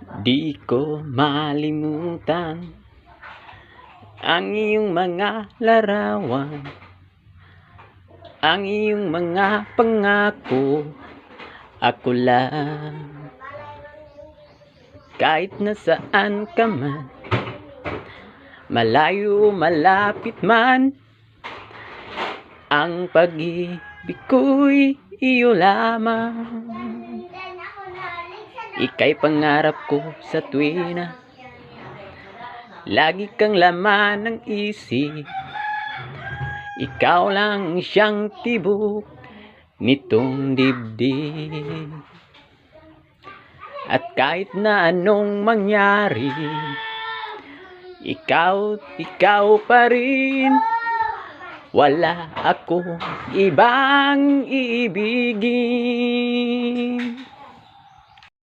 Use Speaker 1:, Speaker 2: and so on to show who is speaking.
Speaker 1: Di ko malimutan ang iyong mga larawan, ang iyong mga pangako. Ako lang, kahit nasaan ka man, malayo malapit man, ang pag-ibig ko'y iyo lamang. Ika'y pangarap ko sa tuwina, lagi kang laman ng isip. Ikaw lang siyang tibok nitong dibdib. At kahit na anong mangyari, ikaw pa rin. Wala akong ibang iibigin.